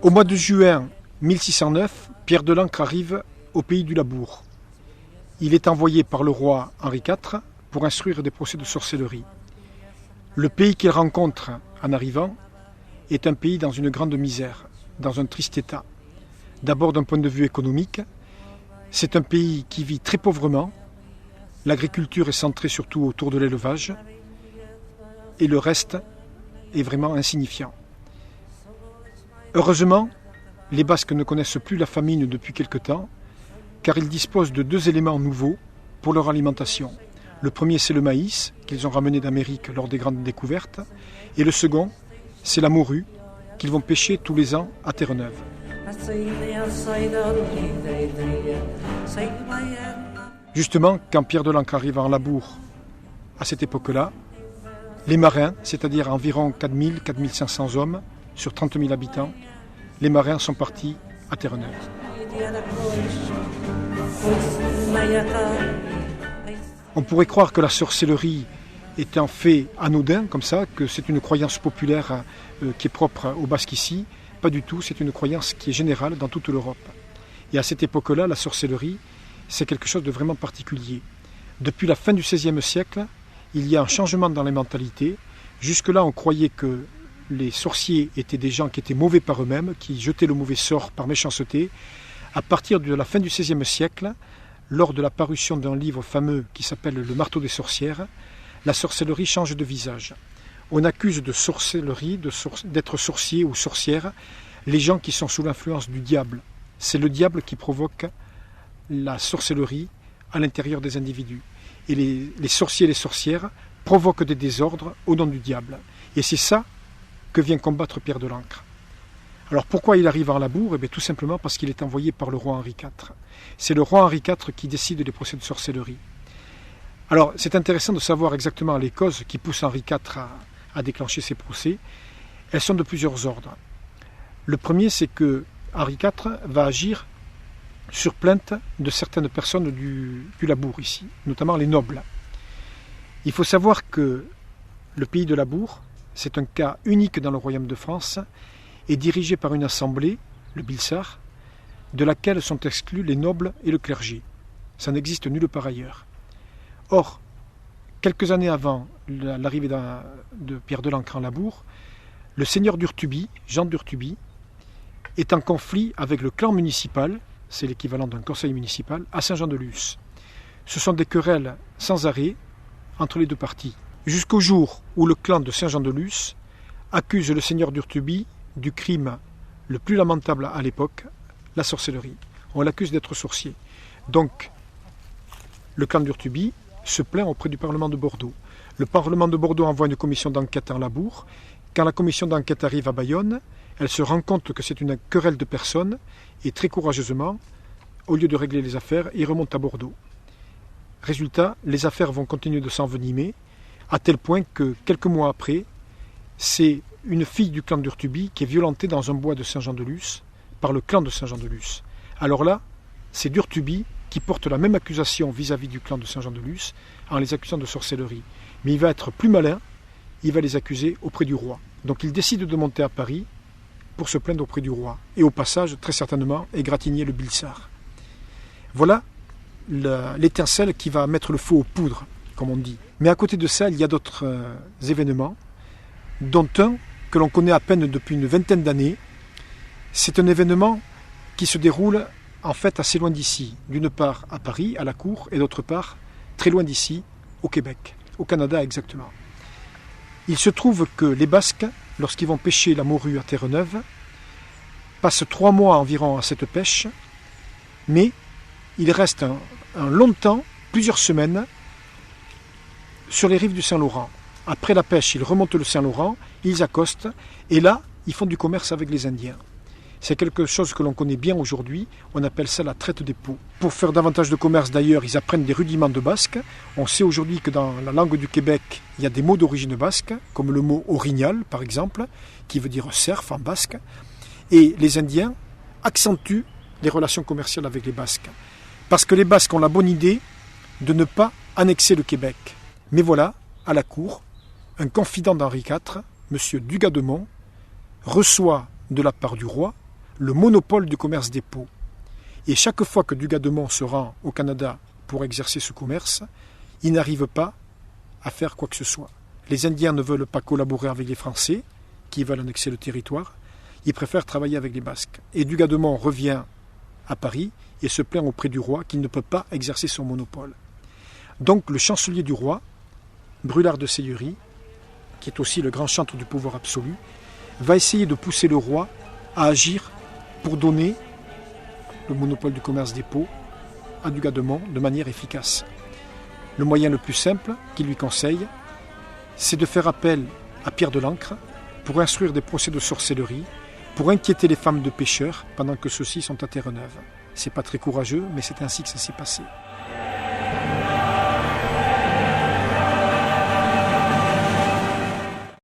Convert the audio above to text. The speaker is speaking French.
Au mois de juin 1609, Pierre de Lancre arrive au pays du Labour. Il est envoyé par le roi Henri IV pour instruire des procès de sorcellerie. Le pays qu'il rencontre en arrivant est un pays dans une grande misère, dans un triste état. D'abord d'un point de vue économique, c'est un pays qui vit très pauvrement. L'agriculture est centrée surtout autour de l'élevage et le reste est vraiment insignifiant. Heureusement, les Basques ne connaissent plus la famine depuis quelque temps, car ils disposent de deux éléments nouveaux pour leur alimentation. Le premier, c'est le maïs, qu'ils ont ramené d'Amérique lors des grandes découvertes, et le second, c'est la morue, qu'ils vont pêcher tous les ans à Terre-Neuve. Justement, quand Pierre de Lancre arrive en Labour, à cette époque-là, les marins, c'est-à-dire environ 4000-4500 hommes sur 30 000 habitants, les marins sont partis à Terre-Neuve. On pourrait croire que la sorcellerie est un fait anodin, comme ça, que c'est une croyance populaire qui est propre aux Basques ici. Pas du tout, c'est une croyance qui est générale dans toute l'Europe. Et à cette époque-là, la sorcellerie, c'est quelque chose de vraiment particulier. Depuis la fin du XVIe siècle, il y a un changement dans les mentalités. Jusque-là, on croyait que les sorciers étaient des gens qui étaient mauvais par eux-mêmes, qui jetaient le mauvais sort par méchanceté. À partir de la fin du XVIe siècle, lors de la parution d'un livre fameux qui s'appelle Le marteau des sorcières, la sorcellerie change de visage. On accuse de sorcellerie, d'être sorcier ou sorcière, les gens qui sont sous l'influence du diable. C'est le diable qui provoque la sorcellerie à l'intérieur des individus. Et les sorciers et les sorcières provoquent des désordres au nom du diable. Et c'est ça que vient combattre Pierre de Lancre. Alors pourquoi il arrive en Labour ? Eh bien, tout simplement parce qu'il est envoyé par le roi Henri IV. C'est le roi Henri IV qui décide des procès de sorcellerie. Alors c'est intéressant de savoir exactement les causes qui poussent Henri IV à déclencher ces procès. Elles sont de plusieurs ordres. Le premier, c'est que Henri IV va agir sur plainte de certaines personnes du Labour ici, notamment les nobles. Il faut savoir que le pays de Labour, c'est un cas unique dans le royaume de France, est dirigé par une assemblée, le Bilsart, de laquelle sont exclus les nobles et le clergé. Ça n'existe nulle part ailleurs. Or, quelques années avant l'arrivée de Pierre de Lancre en Labour, le seigneur d'Urtubie, Jean d'Urtubie, est en conflit avec le clan municipal, c'est l'équivalent d'un conseil municipal, à Saint-Jean-de-Luz. Ce sont des querelles sans arrêt entre les deux parties. Jusqu'au jour où le clan de Saint-Jean-de-Luz accuse le seigneur d'Urtubie du crime le plus lamentable à l'époque, la sorcellerie. On l'accuse d'être sorcier. Donc, le clan d'Urtubie se plaint auprès du Parlement de Bordeaux. Le Parlement de Bordeaux envoie une commission d'enquête en Labour. Quand la commission d'enquête arrive à Bayonne, elle se rend compte que c'est une querelle de personnes et très courageusement, au lieu de régler les affaires, ils remontent à Bordeaux. Résultat, les affaires vont continuer de s'envenimer, à tel point que quelques mois après, c'est une fille du clan d'Urtubie qui est violentée dans un bois de Saint-Jean-de-Luz par le clan de Saint-Jean-de-Luz. Alors là, c'est d'Urtubie qui porte la même accusation vis-à-vis du clan de Saint-Jean-de-Luz en les accusant de sorcellerie. Mais il va être plus malin, il va les accuser auprès du roi. Donc il décide de monter à Paris pour se plaindre auprès du roi. Et au passage, très certainement, égratigner le Bilsart. Voilà l'étincelle qui va mettre le feu aux poudres, comme on dit. Mais à côté de ça, il y a d'autres événements, dont un que l'on connaît à peine depuis une vingtaine d'années. C'est un événement qui se déroule en fait assez loin d'ici. D'une part à Paris, à la cour, et d'autre part très loin d'ici, au Québec, au Canada exactement. Il se trouve que les Basques, lorsqu'ils vont pêcher la morue à Terre-Neuve, passent 3 mois environ à cette pêche, mais il reste un long temps, plusieurs semaines, sur les rives du Saint-Laurent. Après la pêche, ils remontent le Saint-Laurent, ils accostent, et là, ils font du commerce avec les Indiens. C'est quelque chose que l'on connaît bien aujourd'hui, on appelle ça la traite des peaux. Pour faire davantage de commerce d'ailleurs, ils apprennent des rudiments de basque. On sait aujourd'hui que dans la langue du Québec, il y a des mots d'origine basque, comme le mot orignal par exemple, qui veut dire cerf en basque. Et les Indiens accentuent les relations commerciales avec les Basques. Parce que les Basques ont la bonne idée de ne pas annexer le Québec. Mais voilà, à la cour, un confident d'Henri IV M. Dugademont, reçoit de la part du roi le monopole du commerce des peaux. Et chaque fois que Dugademont se rend au Canada pour exercer ce commerce, il n'arrive pas à faire quoi que ce soit. Les Indiens ne veulent pas collaborer avec les Français, qui veulent annexer le territoire. Ils préfèrent travailler avec les Basques. Et Dugademont revient à Paris et se plaint auprès du roi qu'il ne peut pas exercer son monopole. Donc le chancelier du roi, Brulart de Seigneurie, qui est aussi le grand chantre du pouvoir absolu, va essayer de pousser le roi à agir pour donner le monopole du commerce des peaux à Dugademont de manière efficace. Le moyen le plus simple qu'il lui conseille, c'est de faire appel à Pierre de l'Ancre pour instruire des procès de sorcellerie, pour inquiéter les femmes de pêcheurs pendant que ceux-ci sont à Terre-Neuve. C'est pas très courageux, mais c'est ainsi que ça s'est passé.